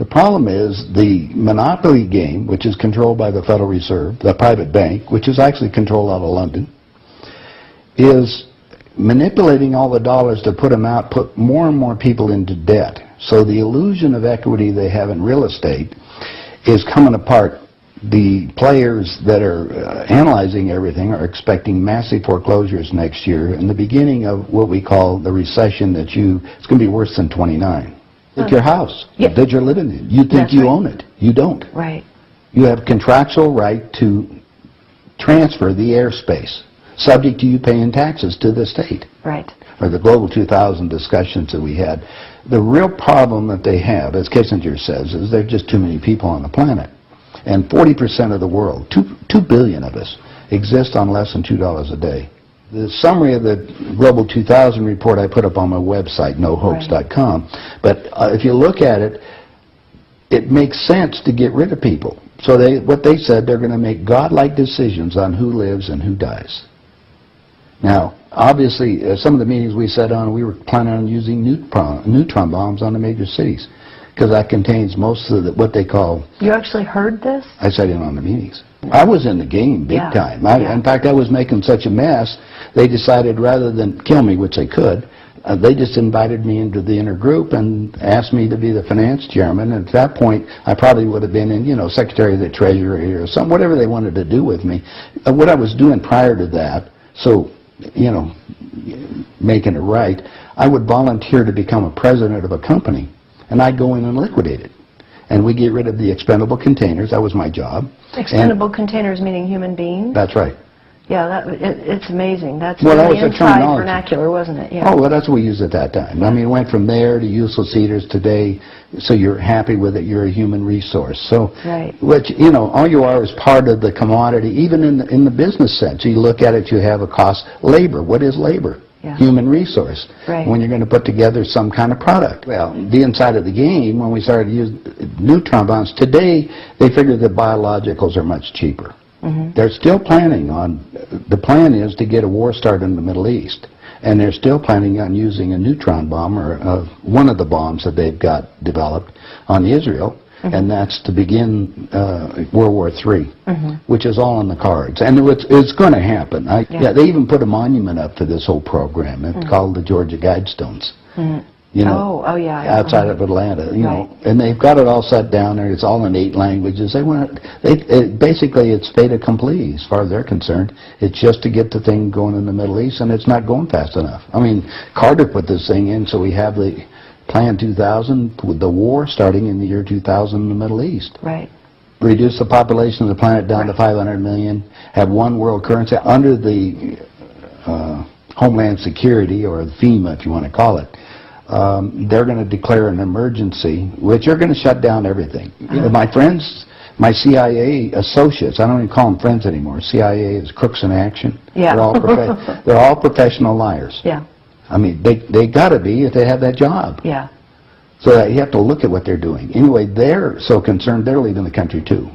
The problem is the monopoly game, which is controlled by the Federal Reserve, the private bank, which is actually controlled out of London, is manipulating all the dollars to put them out, put more and more people into debt. So the illusion of equity they have in real estate is coming apart. The players that are analyzing everything are expecting massive foreclosures next year and the beginning of what we call the recession it's going to be worse than 29. It's your house that you're living in. You think you own it. You don't. Right. You have contractual right to transfer the airspace, subject to you paying taxes to the state. Right. Or the Global 2000 discussions that we had. The real problem that they have, as Kissinger says, is there are just too many people on the planet. And 40% of the world, 2 billion of us, exist on less than $2 a day. The summary of the Global 2000 report I put up on my website, nohopes.com, but if you look at it, it makes sense to get rid of people. So what they said, they're going to make godlike decisions on who lives and who dies. Now, obviously, some of the meetings we sat on, we were planning on using neutron bombs on the major cities, because that contains most of what they call... You actually heard this? I sat in on the meetings. I was in the game big time. In fact, I was making such a mess, they decided rather than kill me, which they could, they just invited me into the inner group and asked me to be the finance chairman. And at that point, I probably would have been in, Secretary of the Treasury or something, whatever they wanted to do with me. What I was doing prior to that, so, making it right, I would volunteer to become a president of a company. And I'd go in and liquidate it. And we get rid of the expendable containers. That was my job. Expendable containers meaning human beings? That's right. Yeah, it's amazing. That's well, that the was inside vernacular, wasn't it? Yeah. Oh, well, that's what we used at that time. I mean, it went from there to useless eaters today, so you're happy with it, you're a human resource. So, which, all you are is part of the commodity, even in the business sense. You look at it, you have a cost. Labor, what is labor? Yeah. Human resource. Right. When you're going to put together some kind of product. Well, the inside of the game, when we started to use neutron bombs, today they figure that biologicals are much cheaper. Mm-hmm. They're still planning on, the plan is to get a war started in the Middle East. And they're still planning on using a neutron bomb, or one of the bombs that they've got developed on Israel. Mm-hmm. And that's to begin World War III, which is all on the cards. And it's going to happen. They even put a monument up for this whole program. It's called the Georgia Guidestones. Outside of Atlanta, and they've got it all set down there. It's all in 8 languages. Basically, it's fait accompli as far as they're concerned. It's just to get the thing going in the Middle East, and it's not going fast enough. I mean, Carter put this thing in, so we have the Plan 2000 with the war starting in the year 2000 in the Middle East. Right. Reduce the population of the planet down to 500 million, have one world currency under the Homeland Security, or the FEMA if you want to call it. They're going to declare an emergency, which are going to shut down everything. My friends, my CIA associates, I don't even call them friends anymore. CIA is crooks in action. Yeah. They're all professional liars. Yeah. I mean, they got to be if they have that job. Yeah. So you have to look at what they're doing. Anyway, they're so concerned, they're leaving the country too.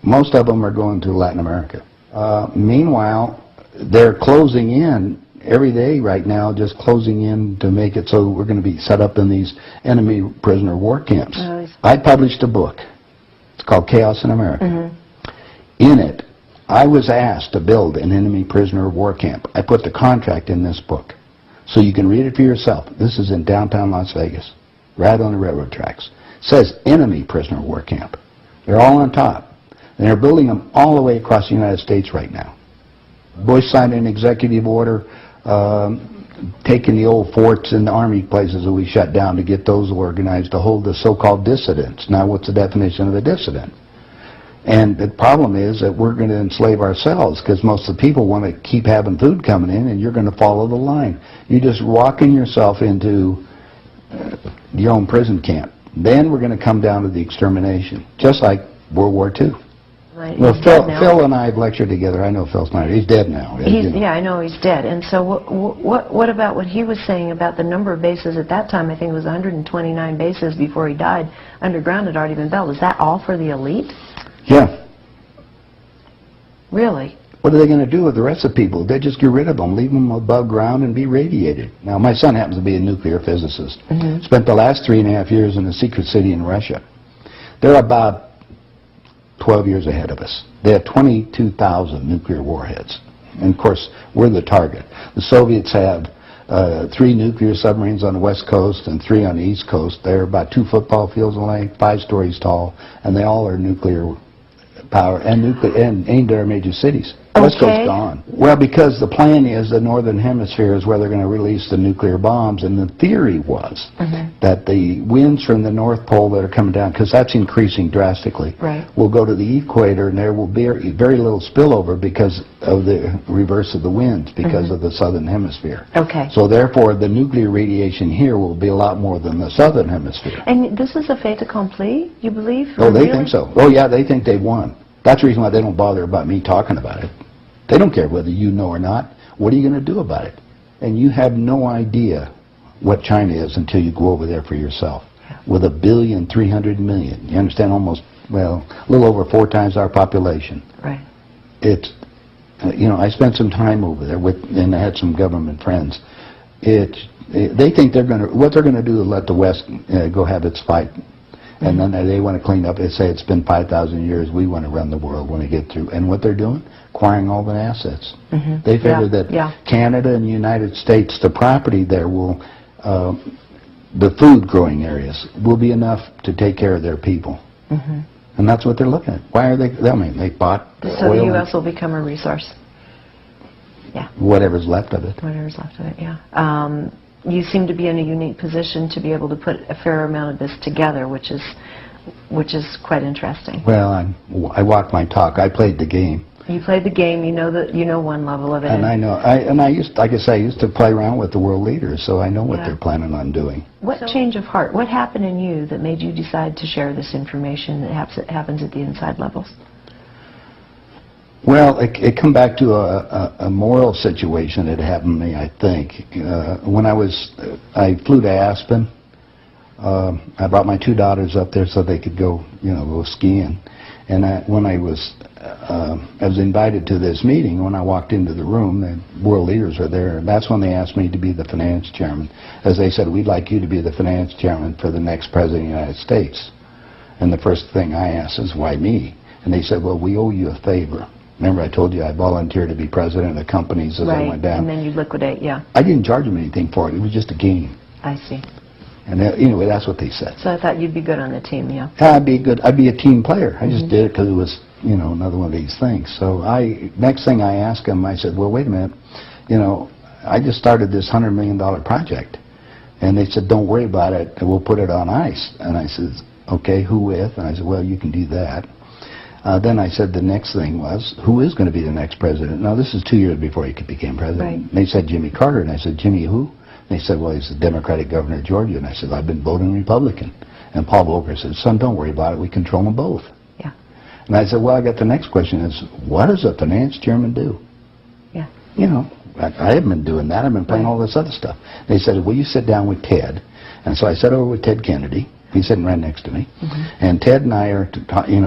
Most of them are going to Latin America. Meanwhile, they're closing in every day right now, just closing in to make it so we're going to be set up in these enemy prisoner war camps. I published a book. It's called Chaos in America. In it, I was asked to build an enemy prisoner war camp. I put the contract in this book. So you can read it for yourself. This is in downtown Las Vegas, right on the railroad tracks. It says enemy prisoner war camp. They're all on top. And they're building them all the way across the United States right now. Bush signed an executive order taking the old forts and the army places that we shut down to get those organized to hold the so-called dissidents. Now, what's the definition of a dissident? And the problem is that we're going to enslave ourselves, because most of the people want to keep having food coming in, and you're going to follow the line. You're just walking yourself into your own prison camp. Then we're going to come down to the extermination, just like World War II. Right. Well, Phil and I have lectured together. I know Phil Snyder. He's dead now. Yeah, I know he's dead. And so what about what he was saying about the number of bases at that time? I think it was 129 bases before he died. Underground had already been built. Is that all for the elite? Yeah. Really? What are they going to do with the rest of the people? They just get rid of them, leave them above ground and be radiated. Now, my son happens to be a nuclear physicist. Spent the last 3.5 years in a secret city in Russia. They're about 12 years ahead of us. They have 22,000 nuclear warheads. And of course, we're the target. The Soviets have 3 nuclear submarines on the west coast and 3 on the east coast. They're about 2 football fields in length, 5 stories tall, and they all are nuclear power and aimed at our major cities. West Coast gone. Well, because the plan is the northern hemisphere is where they're going to release the nuclear bombs, and the theory was that the winds from the North Pole that are coming down, because that's increasing drastically, will go to the equator, and there will be very little spillover because of the reverse of the winds, because of the southern hemisphere. Okay. So therefore, the nuclear radiation here will be a lot more than the southern hemisphere. And this is a fait accompli, you believe? Oh, they think so. Oh, yeah, they think they've won. That's the reason why they don't bother about me talking about it. They don't care whether you know or not. What are you going to do about it? And you have no idea what China is until you go over there for yourself. With 1,300,000,000. You understand? Almost, well, a little over 4 times our population. Right. It's, you know, I spent some time over there and I had some government friends. They think what they're going to do is let the West go have its fight. And then they want to clean up. They say it's been 5,000 years. We want to run the world when we get through. And what they're doing? Acquiring all the assets. They figure that Canada and the United States, the property there will, the food growing areas will be enough to take care of their people. And that's what they're looking at. Why are they? I mean, they bought so oil. the U.S. will become a resource. Yeah. Whatever's left of it. Whatever's left of it. Yeah. You seem to be in a unique position to be able to put a fair amount of this together, which is quite interesting. Well, I walk my talk. I played the game. You played the game. You know one level of it. And I know. I used, like I say, I used to play around with the world leaders, so I know what they're planning on doing. What change of heart? What happened in you that made you decide to share this information that happens at the inside levels? Well, it come back to a moral situation that happened to me, I think. When I flew to Aspen. I brought my 2 daughters up there so they could go skiing. And when I was invited to this meeting. When I walked into the room, the world leaders were there. And that's when they asked me to be the finance chairman. As they said, we'd like you to be the finance chairman for the next president of the United States. And the first thing I asked is, why me? And they said, well, we owe you a favor. Remember I told you I volunteered to be president of companies as I went down? And then you liquidate, I didn't charge them anything for it. It was just a game. I see. And anyway, that's what they said. So I thought you'd be good on the team, I'd be good. I'd be a team player. I just did it because it was, another one of these things. So next thing I asked them, I said, well, wait a minute. I just started this $100 million project. And they said, don't worry about it. We'll put it on ice. And I said, okay, who with? And I said, well, you can do that. Then I said the next thing was, who is going to be the next president? Now, this is 2 years before he became president. Right. They said Jimmy Carter, and I said, Jimmy who? And they said, well, he's the Democratic governor of Georgia. And I said, I've been voting Republican. And Paul Volcker said, son, don't worry about it. We control them both. Yeah. And I said, well, I got the next question is, what does a finance chairman do? Yeah. I haven't been doing that. I've been playing all this other stuff. They said, will you sit down with Ted? And so I sat over with Ted Kennedy. He's sitting right next to me. And Ted and I are,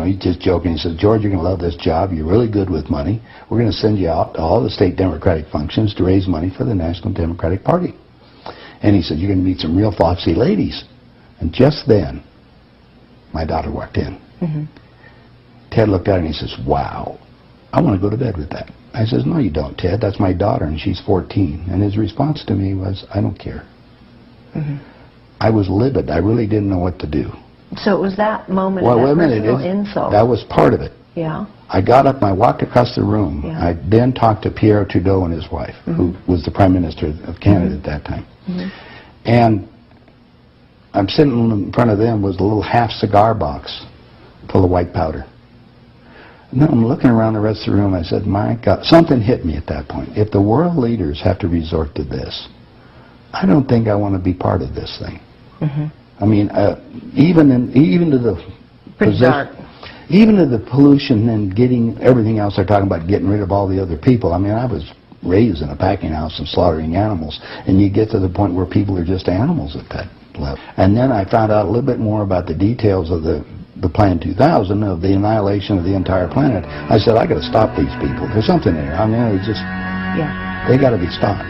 he's just joking. He says, George, you're going to love this job. You're really good with money. We're going to send you out to all the state Democratic functions to raise money for the National Democratic Party. And he said, you're going to meet some real foxy ladies. And just then, my daughter walked in. Ted looked at her and he says, wow, I want to go to bed with that. I says, no, you don't, Ted. That's my daughter, and she's 14. And his response to me was, I don't care. I was livid. I really didn't know what to do. So it was that moment, well, that wait a minute, personal insult. That was part of it. Yeah. I got up and I walked across the room. Yeah. I then talked to Pierre Trudeau and his wife, who was the Prime Minister of Canada at that time. And I'm sitting in front of them was a little half cigar box full of white powder. And then I'm looking around the rest of the room. I said, my God, something hit me at that point. If the world leaders have to resort to this, I don't think I want to be part of this thing. I mean, even to the even to the pollution and getting everything else they're talking about, getting rid of all the other people. I mean, I was raised in a packing house and slaughtering animals, and you get to the point where people are just animals at that level. And then I found out a little bit more about the details of the Plan 2000, of the annihilation of the entire planet. I said, I got to stop these people. There's something there. I mean, it's just, they got to be stopped.